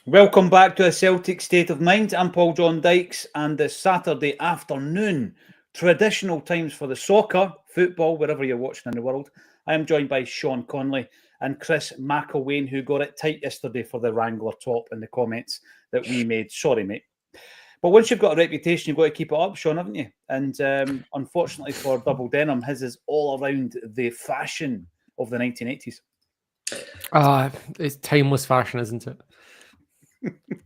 Welcome back to a Celtic State of Mind. I'm Paul John Dykes, and this Saturday afternoon, traditional times for the soccer, football, wherever you're watching in the world. I am joined by Sean Conley and Chris McElwain, who got it tight yesterday for the Wrangler top in the comments that we made. Sorry, mate. But once you've got a reputation, you've got to keep it up, Sean, haven't you? And unfortunately for Double Denim, his is all around the fashion of the 1980s. It's timeless fashion, isn't it?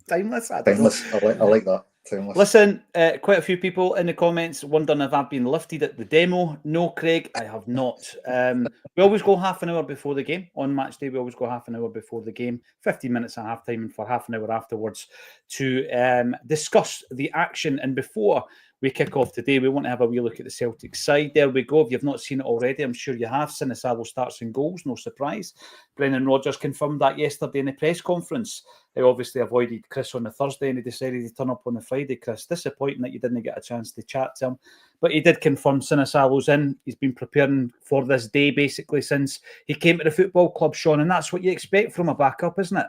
Timeless. Timeless. I like that. Timeless. Listen, quite a few people in the comments wondering if I've been lifted at the demo. No, Craig, I have not. We always go half an hour before the game. On match day, we always go half an hour before the game, 15 minutes at half time, and for half an hour afterwards to discuss the action. And before we kick off today, we want to have a wee look at the Celtic side. There we go. If you've not seen it already, I'm sure you have. Sinisalo starts in goals, no surprise. Brendan Rodgers confirmed that yesterday in the press conference. He obviously avoided Chris on the Thursday and he decided to turn up on the Friday, Chris. Disappointing that you didn't get a chance to chat to him. But he did confirm Sinisalo's in. He's been preparing for this day basically since he came to the football club, Sean, and that's what you expect from a backup, isn't it?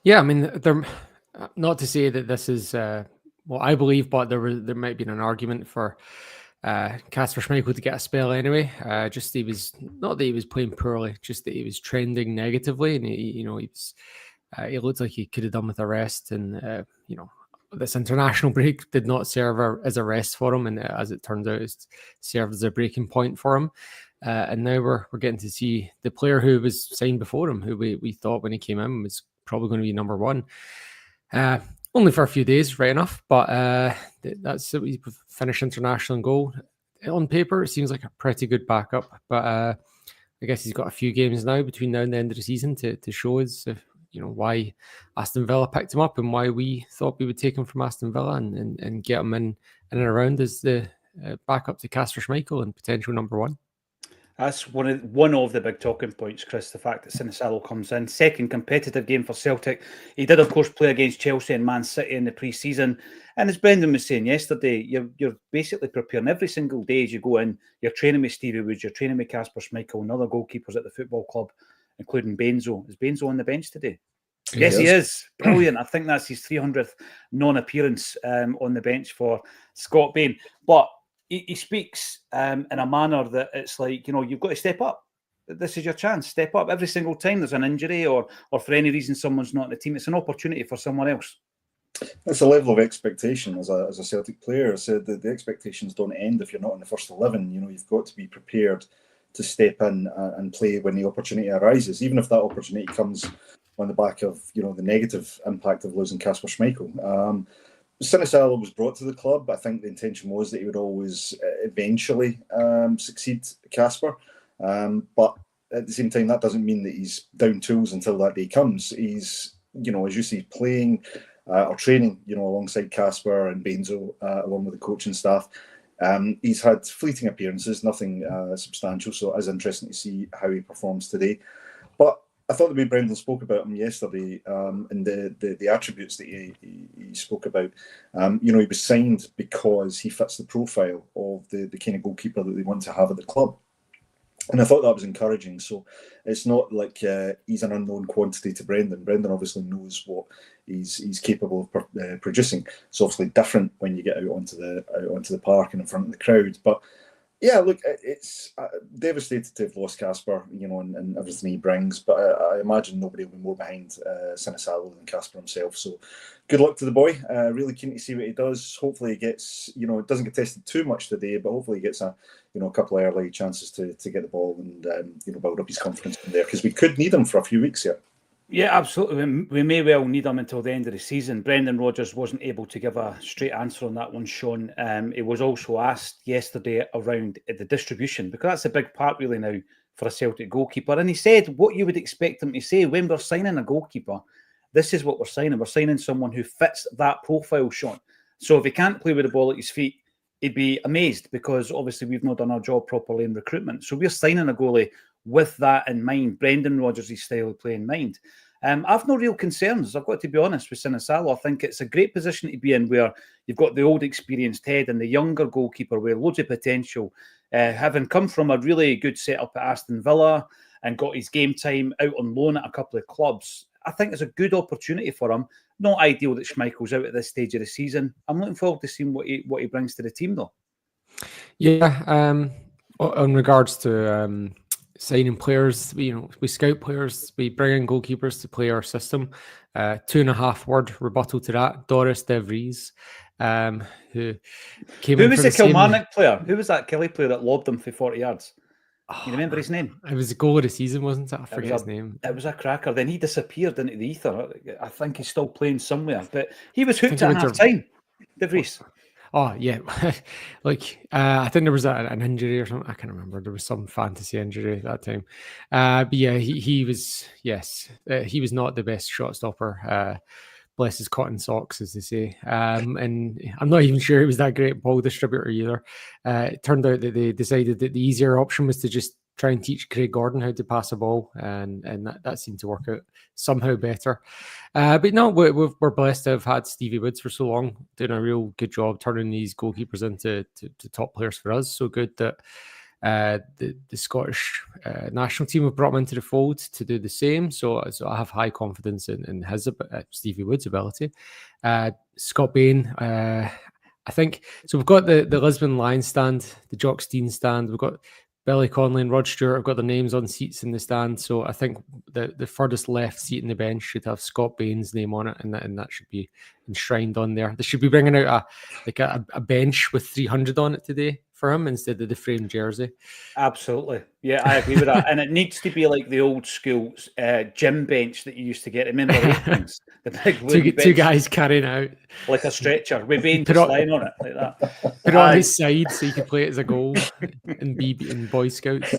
Yeah, I mean, not to say that this is what I believe, but there might be an argument for Kasper Schmeichel to get a spell anyway. Just he was not that he was playing poorly, just that he was trending negatively, and he looked like he could have done with a rest. And this international break did not serve as a rest for him, and as it turns out, it's served as a breaking point for him. And now we're getting to see the player who was signed before him, who we thought when he came in was probably going to be number one. Only for a few days, right enough, but that's it. He finished international in goal. On paper, it seems like a pretty good backup, but I guess he's got a few games now between now and the end of the season to show us why Aston Villa picked him up and why we thought we would take him from Aston Villa and get him in and around as the backup to Kasper Schmeichel and potential number one. That's one of the big talking points, Chris, the fact that Sinisalo comes in. Second competitive game for Celtic. He did, of course, play against Chelsea and Man City in the pre-season. And as Brendan was saying yesterday, you're basically preparing every single day as you go in. You're training with Stevie Woods, you're training with Kasper Schmeichel and other goalkeepers at the football club, including Benzo. Is Benzo on the bench today? Yes, he is. Brilliant. I think that's his 300th non-appearance on the bench for Scott Bain. But he speaks in a manner that it's like, you've got to step up. This is your chance. Step up. Every single time there's an injury or for any reason someone's not in the team, it's an opportunity for someone else. It's a level of expectation as a Celtic player. I said that the expectations don't end if you're not in the first 11. You've got to be prepared to step in and play when the opportunity arises, even if that opportunity comes on the back of, the negative impact of losing Kasper Schmeichel. Sinisalo was brought to the club. I think the intention was that he would always eventually succeed Kasper. But at the same time, that doesn't mean that he's down tools until that day comes. He's, as you see, playing or training, alongside Kasper and Benzo, along with the coaching staff. He's had fleeting appearances, nothing substantial. So it is interesting to see how he performs today. But I thought the way Brendan spoke about him yesterday and the attributes that he spoke about, he was signed because he fits the profile of the kind of goalkeeper that they want to have at the club. And I thought that was encouraging. So it's not like he's an unknown quantity to Brendan. Brendan obviously knows what he's capable of producing. It's obviously different when you get out onto the park and in front of the crowd. But yeah, look, it's devastated to have lost Kasper, and everything he brings. But I imagine nobody will be more behind Sinisalo than Kasper himself. So good luck to the boy. Really keen to see what he does. Hopefully he gets, it doesn't get tested too much today, but hopefully he gets a couple of early chances to get the ball and, build up his confidence from there, because we could need him for a few weeks here. Yeah, absolutely. We may well need him until the end of the season. Brendan Rodgers wasn't able to give a straight answer on that one, Sean. He was also asked yesterday around the distribution, because that's a big part really now for a Celtic goalkeeper. And he said what you would expect him to say when we're signing a goalkeeper. This is what we're signing. We're signing someone who fits that profile, Sean. So if he can't play with the ball at his feet, he'd be amazed, because obviously we've not done our job properly in recruitment. So we're signing a goalie with that in mind, Brendan Rodgers' style of play in mind. I've no real concerns, I've got to be honest, with Sinisalo. I think it's a great position to be in, where you've got the old experienced head and the younger goalkeeper with loads of potential, having come from a really good setup at Aston Villa and got his game time out on loan at a couple of clubs. I think it's a good opportunity for him. Not ideal that Schmeichel's out at this stage of the season. I'm looking forward to seeing what he brings to the team, though. Yeah, in regards to signing players, we scout players, we bring in goalkeepers to play our system. 2.5 word rebuttal to that: Doris De Vries, who came in. Who was the Kilmarnock player? Who was that Kelly player that lobbed him for 40 yards? You remember his name? It was the goal of the season, wasn't it? I forget his name. It was a cracker. Then he disappeared into the ether. I think he's still playing somewhere, but he was hooked at half time. De Vries. Oh yeah, I think there was an injury or something. I can't remember. There was some fantasy injury at that time. But yeah, he was. Yes, he was not the best shot stopper. Bless his cotton socks, as they say. And I'm not even sure he was that great ball distributor either. It turned out that they decided that the easier option was to just try and teach Craig Gordon how to pass a ball, and that seemed to work out somehow better. But no, we're blessed to have had Stevie Woods for so long, doing a real good job turning these goalkeepers into top players for us. So good that the Scottish national team have brought him into the fold to do the same. So I have high confidence in his Stevie Woods' ability. Scott Bain, I think. So we've got the Lisbon Lions stand, the Jock Stein stand. We've got Billy Connolly and Rod Stewart have got their names on seats in the stand. So I think the furthest left seat in the bench should have Scott Bain's name on it, and that should be enshrined on there. They should be bringing out a bench with 300 on it today for him instead of the framed jersey. Absolutely. Yeah, I agree with that. And it needs to be like the old school gym bench that you used to get. Remember those things? The big two guys carrying out. Like a stretcher with Bain just lying on it like that. Put it on his side so you can play it as a goal in Boy Scouts.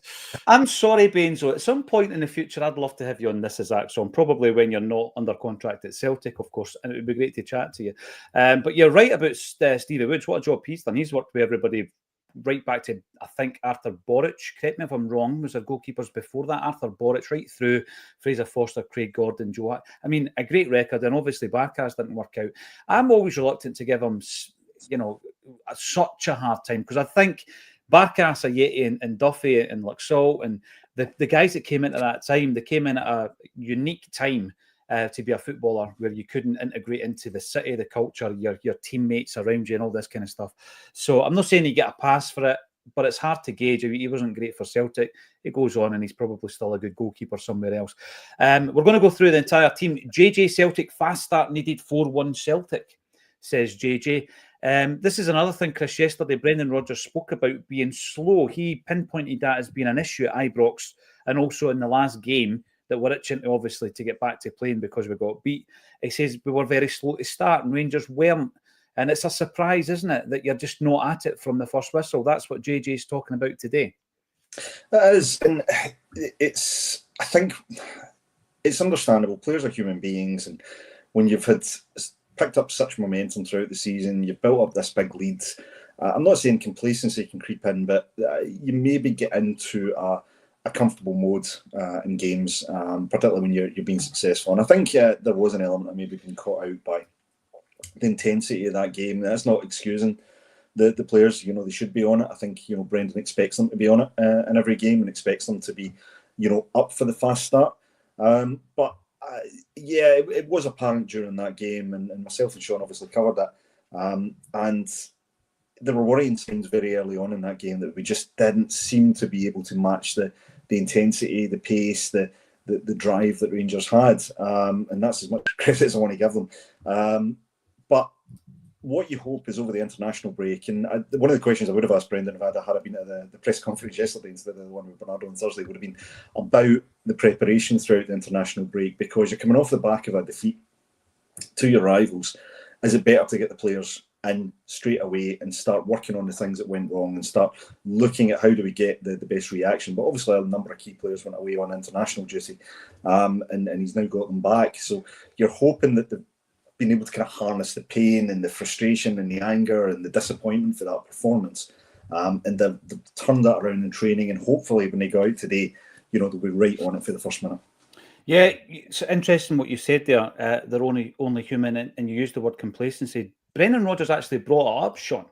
I'm sorry, Bainzo. At some point in the future, I'd love to have you on This Is Acsom, probably when you're not under contract at Celtic, of course, and it would be great to chat to you. But you're right about Stevie Woods. What a job he's done. He's worked with everybody right back to, I think, Arthur Boric. Correct me if I'm wrong. Was there goalkeepers before that? Arthur Boric, right through Fraser Foster, Craig Gordon, Joe. I mean, a great record, and obviously Barkas didn't work out. I'm always reluctant to give him, such a hard time, because I think Barkas, Ayeti, and Duffy, and Luxall, and the guys that came into that time, they came in at a unique time to be a footballer where you couldn't integrate into the city, the culture, your teammates around you and all this kind of stuff. So I'm not saying you get a pass for it, but it's hard to gauge. He wasn't great for Celtic. It goes on, and he's probably still a good goalkeeper somewhere else. We're going to go through the entire team. JJ Celtic, fast start needed, 4-1 Celtic, says JJ. This is another thing, Chris. Yesterday, Brendan Rodgers spoke about being slow. He pinpointed that as being an issue at Ibrox, and also in the last game that we're itching to, obviously, to get back to playing because we got beat. He says we were very slow to start and Rangers weren't. And it's a surprise, isn't it, that you're just not at it from the first whistle. That's what JJ's talking about today. That is, and I think it's understandable. Players are human beings, and when you've picked up such momentum throughout the season, you've built up this big lead. I'm not saying complacency can creep in, but you maybe get into a comfortable mode in games, particularly when you're being successful. And I think there was an element of maybe being caught out by the intensity of that game. That's not excusing the players. They should be on it. I think Brendan expects them to be on it in every game, and expects them to be up for the fast start. But it was apparent during that game, and myself and Sean obviously covered that. And there were worrying signs very early on in that game that we just didn't seem to be able to match the intensity, the pace, the drive that Rangers had. And that's as much credit as I want to give them. But what you hope is over the international break, and one of the questions I would have asked Brendan if I had been at the press conference yesterday instead of the one with Bernardo on Thursday, would have been about the preparation throughout the international break, because you're coming off the back of a defeat to your rivals. Is it better to get the players in straight away and start working on the things that went wrong and start looking at how do we get the best reaction? But obviously a number of key players went away on international duty, and he's now got them back. So you're hoping that they've been able to kind of harness the pain and the frustration and the anger and the disappointment for that performance, and they've turned that around in training, and hopefully when they go out today, they'll be right on it for the first minute. Yeah, it's interesting what you said there. They're only human, and you used the word complacency. Brendan Rodgers actually brought it up, Sean,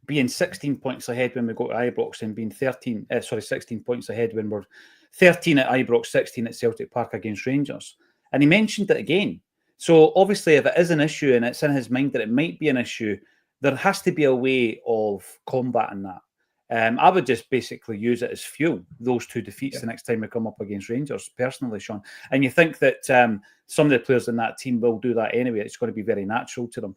being 16 points ahead when we go to Ibrox, and being 16 points ahead when we're 13 at Ibrox, 16 at Celtic Park against Rangers. And he mentioned it again. So obviously, if it is an issue and it's in his mind that it might be an issue, there has to be a way of combating that. I would just basically use it as fuel, those two defeats the next time we come up against Rangers, personally, Sean. And you think that some of the players in that team will do that anyway. It's going to be very natural to them.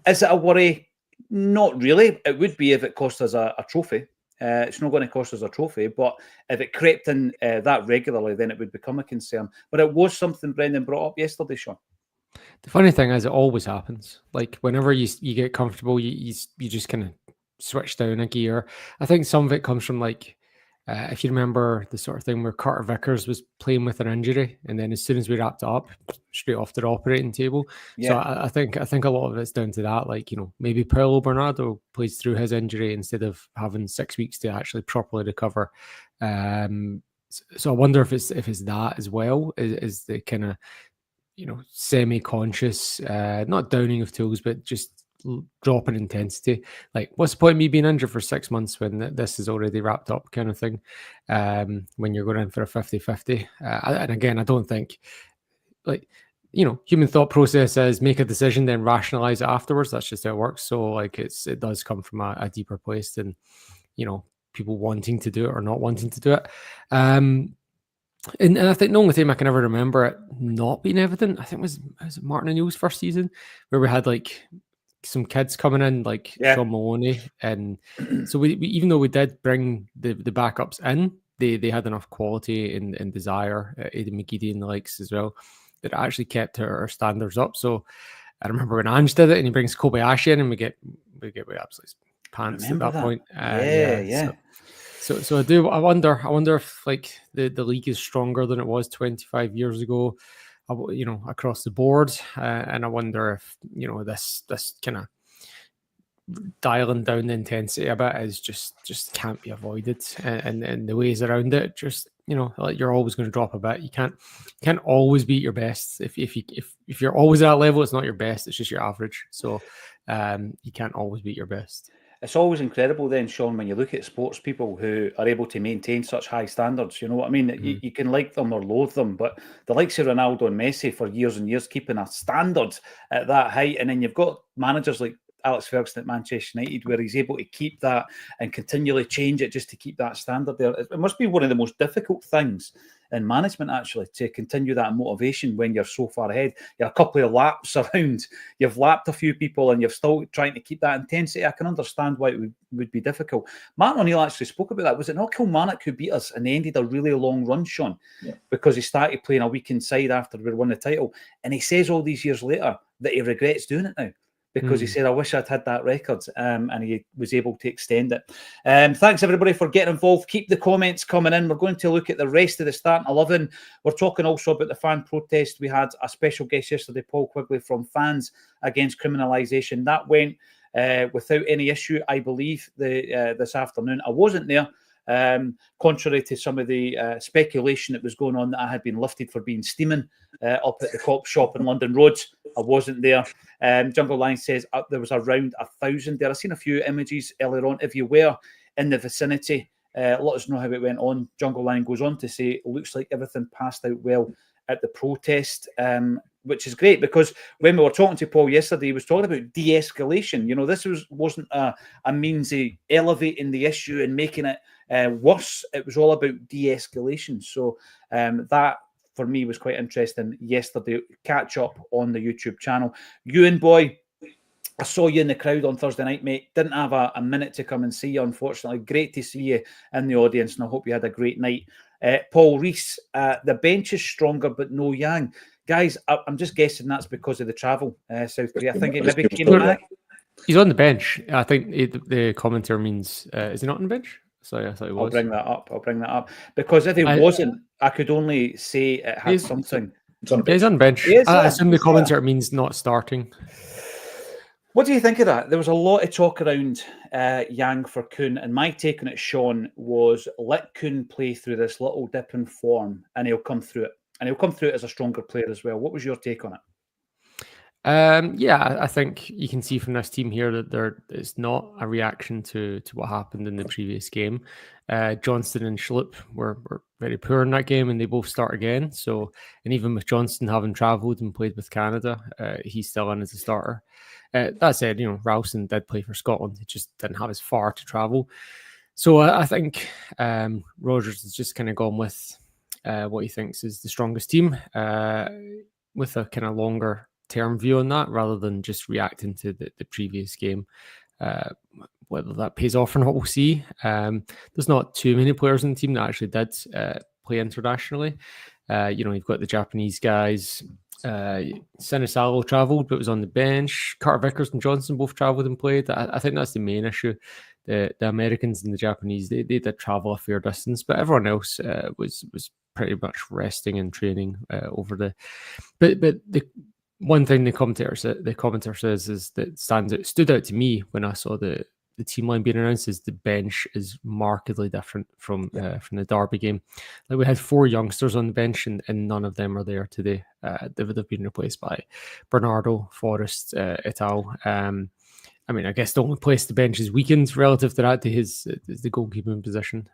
Is it a worry? Not really. It would be if it cost us a trophy. It's not going to cost us a trophy, but if it crept in that regularly, then it would become a concern. But it was something Brendan brought up yesterday, Sean. The funny thing is, it always happens. Like whenever you get comfortable, you just kind of switch down a gear. I think some of it comes from like, if you remember the sort of thing where Carter Vickers was playing with an injury, and then as soon as we wrapped it up, straight off the operating table. Yeah. So I think a lot of it's down to that. Like, you know, maybe Paulo Bernardo plays through his injury instead of having 6 weeks to actually properly recover. So I wonder if it's that as well, is the kind of, you know, semi-conscious, not downing of tools, but just drop in intensity. Like, what's the point of me being injured for 6 months when this is already wrapped up, kind of thing, when you're going in for a 50-50. And again, I don't think, like, you know, human thought process is make a decision, then rationalize it afterwards. That's just how it works. So, like, it does come from a deeper place than, you know, people wanting to do it or not wanting to do it. And I think the only time I can ever remember it not being evident, I think was Martin O'Neill's first season, where we had like some kids coming in, like Sean Maloney, and so we even though we did bring the backups in, they had enough quality and desire, Aidan McGeady and the likes as well, that actually kept our standards up. So I remember when Ange did it, and he brings Kobayashi in, and we get absolutely pants at that point. So I wonder if like the league is stronger than it was 25 years ago, you know, across the board, and I wonder if, you know, this kind of dialing down the intensity a bit is just can't be avoided, and the ways around it, just, you know, like you're always going to drop a bit. You can't always be at your best. If you're always at that level, it's not your best. It's just your average. So you can't always beat your best. It's always incredible then, Sean, when you look at sports people who are able to maintain such high standards. You know what I mean? Mm-hmm. You can like them or loathe them, but the likes of Ronaldo and Messi for years and years keeping a standard at that height. And then you've got managers like Alex Ferguson at Manchester United, where he's able to keep that and continually change it just to keep that standard there. It must be one of the most difficult things in management, actually, to continue that motivation when you're so far ahead. You're a couple of laps around, you've lapped a few people, and you're still trying to keep that intensity. I can understand why it would be difficult. Martin O'Neill actually spoke about that. Was it not Kilmarnock who beat us and they ended a really long run, Sean? Yeah. Because he started playing a week inside after we won the title. And he says all these years later that he regrets doing it now, because he said, I wish I'd had that record, and he was able to extend it. Thanks, everybody, for getting involved. Keep the comments coming in. We're going to look at the rest of the starting 11. We're talking also about the fan protest. We had a special guest yesterday, Paul Quigley, from Fans Against Criminalisation. That went without any issue, I believe, this afternoon. I wasn't there. Contrary to some of the speculation that was going on that I had been lifted for being steaming up at the Cop Shop in London Roads, I wasn't there. Jungle Line says there was around 1,000 there. I've seen a few images earlier on. If you were in the vicinity, let us know how it went on. Jungle Line goes on to say, it looks like everything passed out well at the protest, which is great, because when we were talking to Paul yesterday, he was talking about de-escalation. You know, this wasn't a means of elevating the issue and making it worse. It was all about de-escalation. So that, for me, was quite interesting yesterday. Catch up on the YouTube channel. Ewan boy, I saw you in the crowd on Thursday night, mate. Didn't have a minute to come and see you, unfortunately. Great to see you in the audience, and I hope you had a great night. Paul Rees, the bench is stronger, but no Yang. Guys, I'm just guessing that's because of the travel, South Korea. I think it maybe came back. He's on the bench. I think the commenter means, is he not on the bench? Sorry, I thought he was. I'll bring that up. Because if he wasn't, I could only say it had something. He's on the bench. I assume the commenter means not starting. What do you think of that? There was a lot of talk around Yang for Kuhn, and my take on it, Sean, was let Kuhn play through this little dip in form, and he'll come through it. And he'll come through it as a stronger player as well. What was your take on it? Yeah, I think you can see from this team here that it's not a reaction to what happened in the previous game. Johnston and Schlupp were very poor in that game, and they both start again. So, and even with Johnston having travelled and played with Canada, he's still in as a starter. That said, Ralston did play for Scotland. He just didn't have as far to travel. So I think Rodgers has just kind of gone with what he thinks is the strongest team, with a kind of longer term view on that rather than just reacting to the previous game. Whether that pays off or not, we'll see. There's not too many players in the team that actually did play internationally. You've got the Japanese guys. Sinisalo travelled but was on the bench. Carter Vickers and Johnson both travelled and played. I think that's the main issue. The Americans and the Japanese, they did travel a fair distance, but everyone else was pretty much resting and training over the. But the one thing the commentator says is that stood out to me when I saw the team line being announced is the bench is markedly different from the Derby game. Like we had 4 youngsters on the bench and none of them are there today. They would have been replaced by Bernardo, Forrest, Ital. I guess the only place the bench is weakened relative to that to his the goalkeeping position.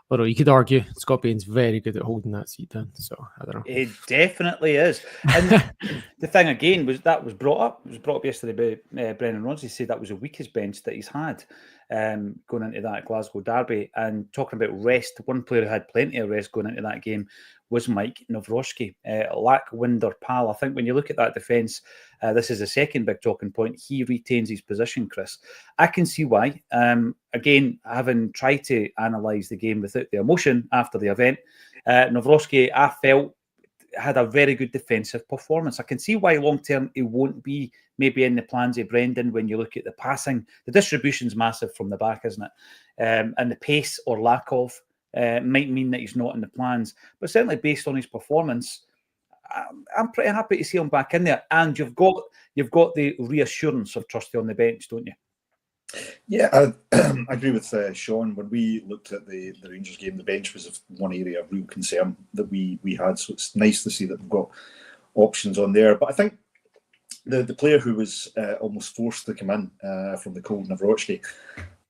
Although you could argue Scott Bain's very good at holding that seat down. So I don't know. It definitely is. And the thing again was brought up. It was brought up yesterday by Brendan Rodgers. He said that was the weakest bench that he's had going into that Glasgow derby. And talking about rest, one player who had plenty of rest going into that game was Mike Nawrocki. Lackwinder pal. I think when you look at that defence, this is the second big talking point. He retains his position, Chris. I can see why. Again, having tried to analyse the game without the emotion after the event, Nawrocki, I felt, had a very good defensive performance. I can see why long-term it won't be maybe in the plans of Brendan when you look at the passing. The distribution's massive from the back, isn't it? And the pace or lack of might mean that he's not in the plans. But certainly based on his performance, I'm pretty happy to see him back in there. And you've got the reassurance of Trusty on the bench, don't you? Yeah, I agree with Sean. When we looked at the Rangers game, the bench was one area of real concern that we had. So it's nice to see that we've got options on there. But I think the player who was almost forced to come in from the cold, Nawrocki,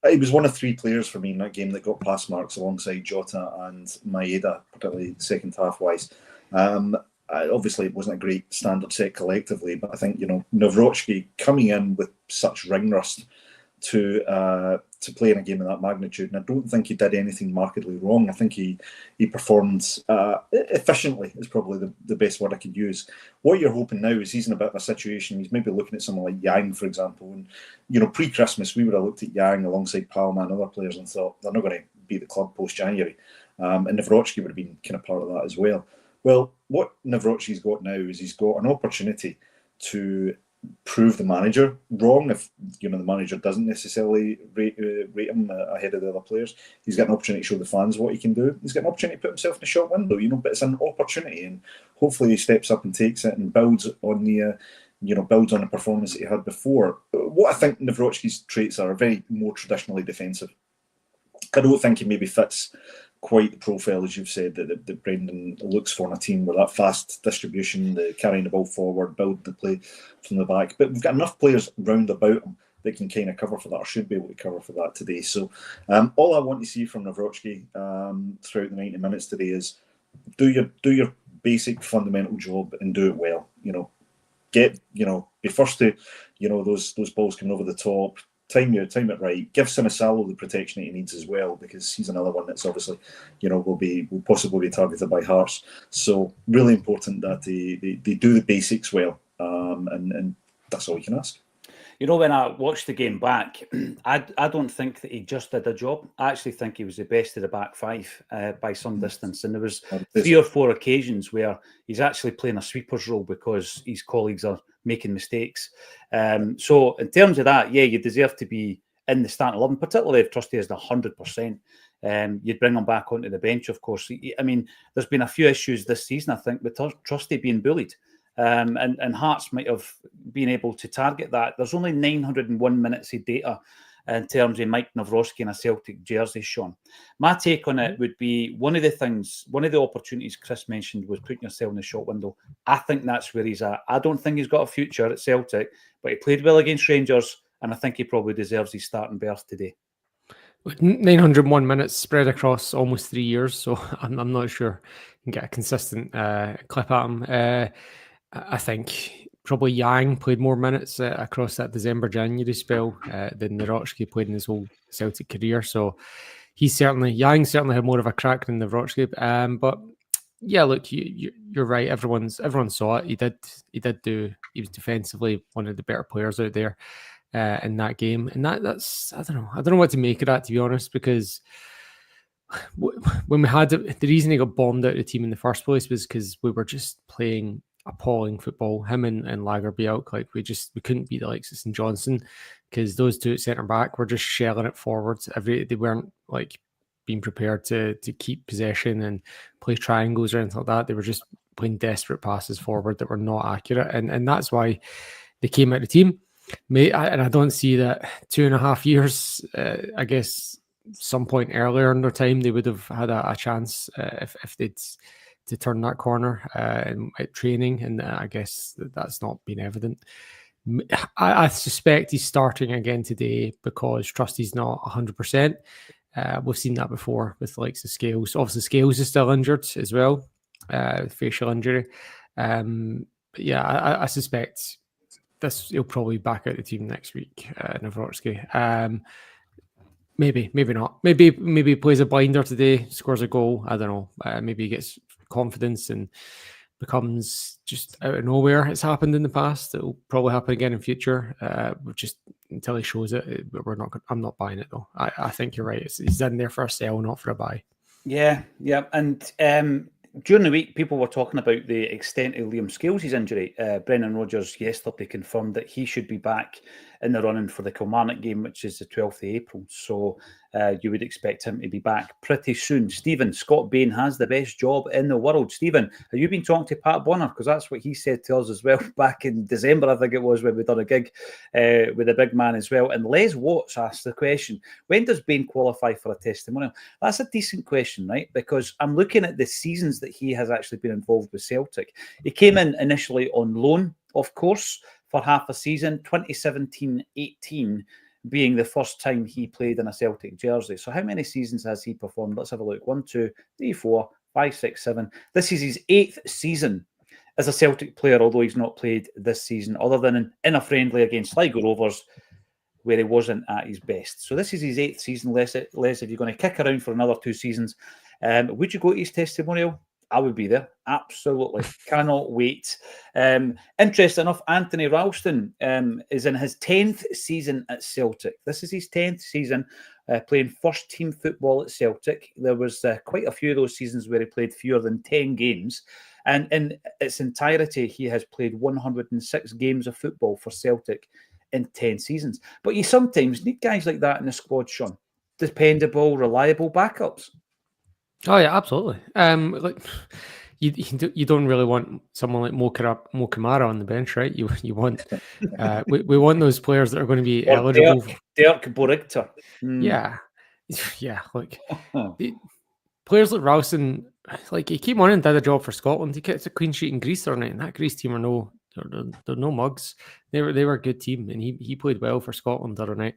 he was one of 3 players for me in that game that got pass marks alongside Jota and Maeda, particularly second half wise. Obviously, it wasn't a great standard set collectively, but I think Nawrocki coming in with such ring rust to play in a game of that magnitude, and I don't think he did anything markedly wrong. I think he performed efficiently, is probably the best word I could use. What you're hoping now is he's in a bit of a situation. He's maybe looking at someone like Yang, for example, and pre-Christmas we would have looked at Yang alongside Palma and other players and thought they're not going to be the club post-January, and Nawrocki would have been kind of part of that as well. Well, what Nawrocki's got now is he's got an opportunity to prove the manager wrong if the manager doesn't necessarily rate him ahead of the other players. He's got an opportunity to show the fans what he can do. He's got an opportunity to put himself in the shop window, but it's an opportunity, and hopefully he steps up and takes it and builds on the performance that he had before. What I think Nawrocki's traits are very more traditionally defensive. I don't think he maybe fits quite the profile, as you've said, that Brendan looks for in a team with that fast distribution, the carrying the ball forward, build the play from the back. But we've got enough players round about him that can kind of cover for that, or should be able to cover for that today. So all I want to see from Nawrocki throughout the 90 minutes today is do your basic fundamental job and do it well. Be first to those balls coming over the top. Time it right. Give Sinisalo the protection that he needs as well, because he's another one that's obviously, will possibly be targeted by Hearts. So really important that they do the basics well, and that's all you can ask. When I watched the game back, I don't think that he just did a job. I actually think he was the best of the back 5 by some distance. And there was 3 or 4 occasions where he's actually playing a sweeper's role because his colleagues are making mistakes. So in terms of that, yeah, you deserve to be in the starting 11, particularly if Trusty is the 100%. You'd bring him back onto the bench, of course. I mean, there's been a few issues this season, I think, with Trusty being bullied. And Hearts might have been able to target that. There's only 901 minutes of data in terms of Mike Nawrocki in a Celtic jersey, Sean. My take on it would be one of the opportunities Chris mentioned was putting yourself in the shop window. I think that's where he's at. I don't think he's got a future at Celtic, but he played well against Rangers, and I think he probably deserves his starting berth today. 901 minutes spread across almost 3 years, so I'm not sure you can get a consistent clip at him. I think probably Yang played more minutes across that December-January spell than Nawrocki played in his whole Celtic career. So Yang certainly had more of a crack than Nawrocki. But yeah, look, you're right. Everyone saw it. He was defensively one of the better players out there in that game, and that's I don't know what to make of that, to be honest, because when we had the reason he got bombed out of the team in the first place was because we were just playing appalling football. Him and Lagerbielk, like we couldn't beat the likes of St Johnson because those two at centre back were just shelling it forwards. They weren't like being prepared to keep possession and play triangles or anything like that. They were just playing desperate passes forward that were not accurate, and that's why they came out of the team. And I don't see that 2.5 years. I guess some point earlier in their time they would have had a chance if they'd to turn that corner at training, and I guess that's not been evident. I suspect he's starting again today because Trusty's not 100%. We've seen that before with the likes of Scales. Obviously, Scales is still injured as well, facial injury. But yeah, I suspect he'll probably be back out the team next week, Nawrocki. Maybe not. Maybe he plays a blinder today, scores a goal. I don't know. Maybe he gets confidence and becomes just out of nowhere. It's happened in the past. It'll probably happen again in future. Just until he shows it, I'm not buying it though. I think you're right. He's in there for a sell, not for a buy. Yeah. And during the week, people were talking about the extent of Liam Scales' injury. Brendan Rodgers yesterday confirmed that he should be back in the running for the Kilmarnock game, which is the 12th of April. So you would expect him to be back pretty soon. Stephen, Scott Bain has the best job in the world. Stephen, have you been talking to Pat Bonner? Because that's what he said to us as well back in December, I think it was, when we done a gig with the big man as well. And Les Watts asked the question, when does Bain qualify for a testimonial? That's a decent question, right? Because I'm looking at the seasons that he has actually been involved with Celtic. He came in initially on loan, of course, for half a season, 2017-18 being the first time he played in a Celtic jersey. So how many seasons has he performed? Let's have a look. 1, 2, 3, 4, 5, 6, 7. This is his 8th season as a Celtic player, although he's not played this season, other than in a friendly against Sligo Rovers, where he wasn't at his best. So this is his 8th season. Les, if you're going to kick around for another 2 seasons, would you go to his testimonial? I would be there. Absolutely. Cannot wait. Interesting enough, Anthony Ralston is in his 10th season at Celtic. This is his 10th season playing first-team football at Celtic. There was quite a few of those seasons where he played fewer than 10 games. And in its entirety, he has played 106 games of football for Celtic in 10 seasons. But you sometimes need guys like that in the squad, Sean. Dependable, reliable backups. Oh yeah, absolutely. Like you don't really want someone like Mo Kamara on the bench, right? You want we want those players that are going to be eligible. Dirk Borigter. Yeah. Like players like Ralston, like he came on and did a job for Scotland. He gets a clean sheet in Greece, and that Greece team are they're no mugs. They were a good team, and he played well for Scotland the other night.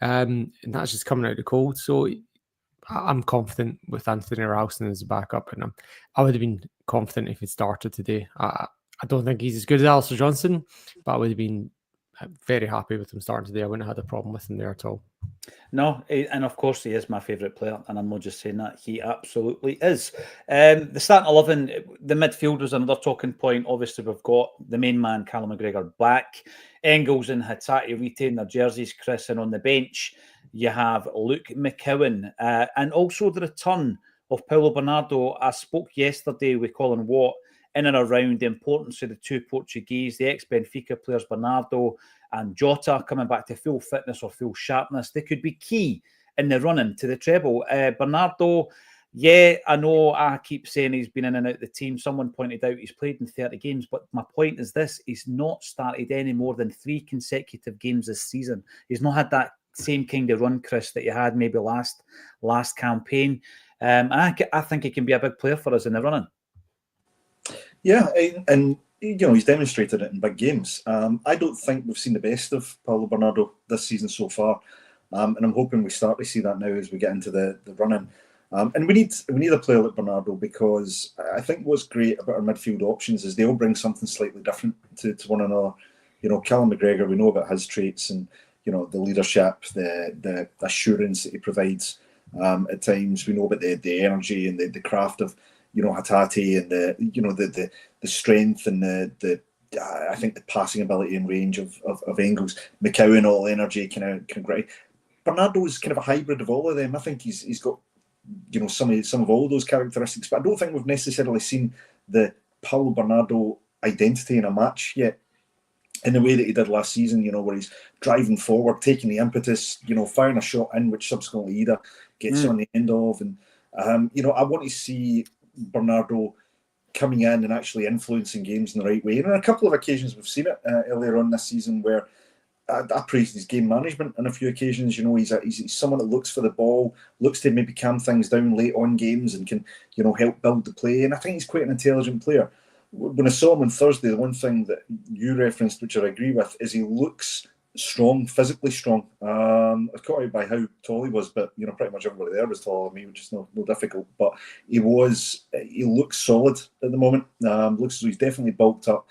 And that's just coming out of the cold. So I'm confident with Anthony Ralston as a backup, and I would have been confident if he started today. I don't think he's as good as Alistair Johnson, but I would have been very happy with him starting today. I wouldn't have had a problem with him there at all. No, and of course he is my favourite player, and I'm not just saying that, he absolutely is. The starting 11, the midfield was another talking point. Obviously, we've got the main man, Callum McGregor, back. Engels and Hatate retain their jerseys, Chris, and on the bench, you have Luke McCowan, and also the return of Paulo Bernardo. I spoke yesterday with Colin Watt in and around the importance of the 2 Portuguese, the ex-Benfica players, Bernardo and Jota, coming back to full fitness or full sharpness. They could be key in the run-in to the treble. Bernardo, yeah, I know I keep saying he's been in and out of the team. Someone pointed out he's played in 30 games, but my point is this: he's not started any more than 3 consecutive games this season. He's not had that same kind of run, Chris, that you had maybe last campaign. And I think he can be a big player for us in the running. Yeah, and he's demonstrated it in big games. I don't think we've seen the best of Paulo Bernardo this season so far, and I'm hoping we start to see that now as we get into the running. And we need a player like Bernardo, because I think what's great about our midfield options is they all bring something slightly different to one another. Callum McGregor, we know about his traits and the leadership, the assurance that he provides. At times, we know about the energy and the craft of Hatate, and the strength and the I think the passing ability and range of Engels. McCowan, all energy, kind of great. Bernardo is kind of a hybrid of all of them. I think he's got some of all those characteristics, but I don't think we've necessarily seen the Paulo Bernardo identity in a match yet, in the way that he did last season, where he's driving forward, taking the impetus, firing a shot in, which subsequently Ida gets on the end of. And, I want to see Bernardo coming in and actually influencing games in the right way. And on a couple of occasions, we've seen it earlier on this season, where I praised his game management on a few occasions. He's someone that looks for the ball, looks to maybe calm things down late on games, and can, help build the play. And I think he's quite an intelligent player. When I saw him on Thursday, the one thing that you referenced, which I agree with, is he looks strong, physically strong. I was caught out by how tall he was, but pretty much everybody there was taller than me, which is no difficult. But he looks solid at the moment. Looks as though he's definitely bulked up.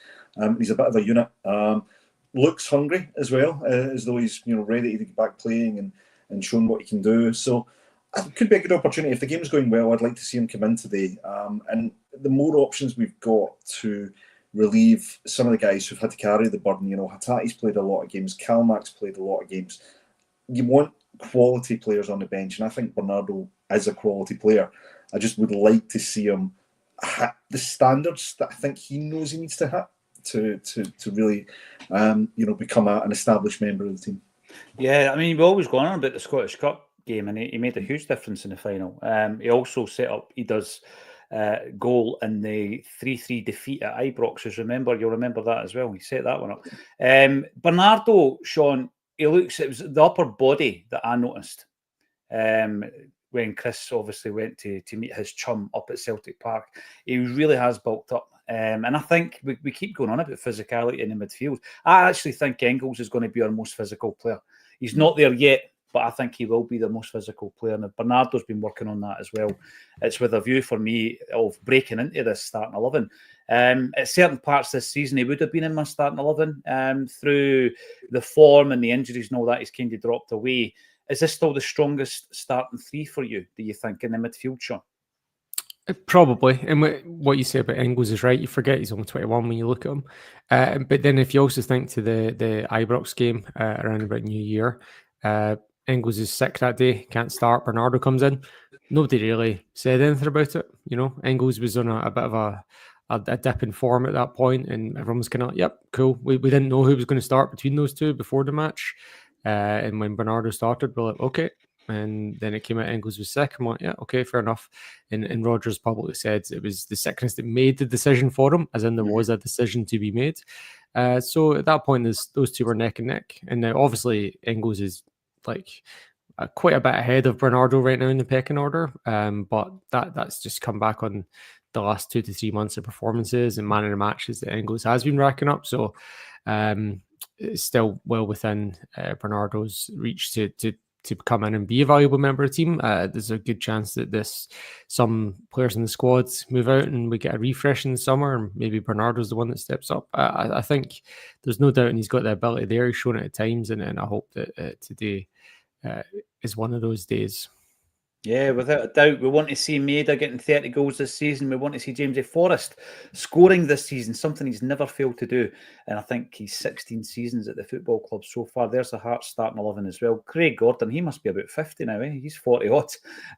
He's a bit of a unit. Looks hungry as well, as though he's ready to get back playing and showing what he can do. So it could be a good opportunity. If the game's going well, I'd like to see him come in today. And the more options we've got to relieve some of the guys who've had to carry the burden. Hatate's played a lot of games. Kalmak's played a lot of games. You want quality players on the bench, and I think Bernardo is a quality player. I just would like to see him hit the standards that I think he knows he needs to hit to really, become an established member of the team. Yeah, I mean, we've always gone on about the Scottish Cup game, and he made a huge difference in the final. He also he does goal in the 3-3 defeat at Ibrox. You'll remember that as well. He set that one up. Bernardo, Sean, it was the upper body that I noticed when Chris obviously went to meet his chum up at Celtic Park. He really has bulked up. And I think we keep going on about physicality in the midfield. I actually think Engels is going to be our most physical player. He's not there yet, but I think he will be the most physical player. And Bernardo's been working on that as well. It's with a view for me of breaking into this starting 11. At certain parts this season, he would have been in my starting 11. Through the form and the injuries and all that, he's kind of dropped away. Is this still the strongest starting three for you, do you think, in the midfield, Sean? Probably. And what you say about Engels is right. You forget he's only 21 when you look at him. But then if you also think to the Ibrox game around about New Year, Engels is sick that day, can't start. Bernardo comes in. Nobody really said anything about it. Engels was on a bit of a dip in form at that point, and everyone was kind of, yep, cool. We didn't know who was going to start between those two before the match. And when Bernardo started, we're like, okay. And then it came out Engels was sick. I'm like, yeah, okay, fair enough. And Rodgers publicly said it was the sickness that made the decision for him, as in there was a decision to be made. So at that point, those two were neck and neck. And now, obviously, Engels is like quite a bit ahead of Bernardo right now in the pecking order. But that's just come back on the last 2 to 3 months of performances and man of the matches that Engels has been racking up. So it's still well within Bernardo's reach to come in and be a valuable member of the team. There's a good chance that some players in the squad move out and we get a refresh in the summer, and maybe Bernardo's the one that steps up. I think there's no doubt, and he's got the ability there. He's shown it at times, and I hope that today is one of those days. Yeah, without a doubt. We want to see Maida getting 30 goals this season. We want to see James A. Forrest scoring this season, something he's never failed to do. And I think he's 16 seasons at the football club so far. There's the Hearts starting 11 as well. Craig Gordon, he must be about 50 now. He's 40-odd.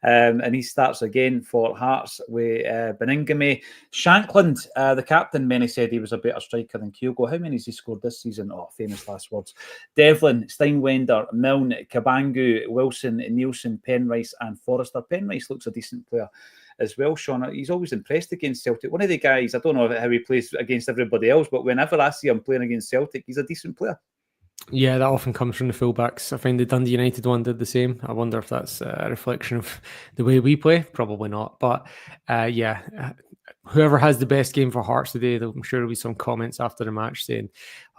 And he starts again for Hearts with Beningame. Shankland, the captain, many said he was a better striker than Kyogo. How many has he scored this season? Oh, famous last words. Devlin, Steinwender, Milne, Kabangu, Wilson, Nielsen, Penrice, and Forrester. Penrice looks a decent player as well, Sean. He's always impressed against Celtic. One of the guys, I don't know how he plays against everybody else, but whenever I see him playing against Celtic, he's a decent player. Yeah, that often comes from the fullbacks. I find the Dundee United one did the same. I wonder if that's a reflection of the way we play. Probably not. But whoever has the best game for Hearts today, I'm sure there'll be some comments after the match saying,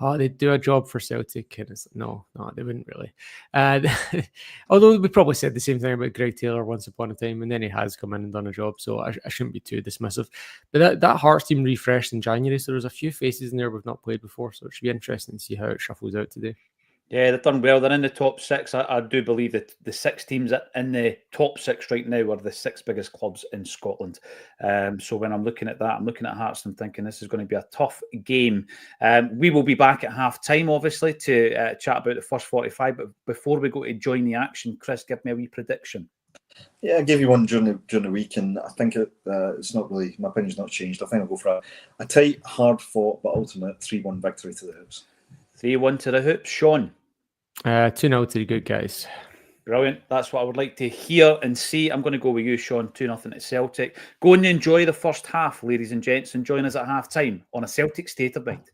"Oh, they'd do a job for Celtic." And it's, no, they wouldn't really. Although we probably said the same thing about Greg Taylor once upon a time, and then he has come in and done a job. So I shouldn't be too dismissive. But that Hearts team refreshed in January, so there's a few faces in there we've not played before. So it should be interesting to see how it shuffles out today. Yeah, they've done well. They're in the top six. I do believe that the 6 teams in the top 6 right now are the 6 biggest clubs in Scotland. So when I'm looking at that, I'm looking at Hearts and I'm thinking this is going to be a tough game. We will be back at half time, obviously, to chat about the first 45. But before we go to join the action, Chris, give me a wee prediction. Yeah, I gave you one during the week, and I think it's not really, my opinion's not changed. I think I'll go for a tight, hard-fought, but ultimate 3-1 victory to the Hoops. 3-1 to the Hoops. Sean? 2-0 to the good guys. Brilliant. That's what I would like to hear and see. I'm going to go with you, Sean. 2-0 at Celtic. Go and enjoy the first half, ladies and gents, and join us at half time on a Celtic State of Mind.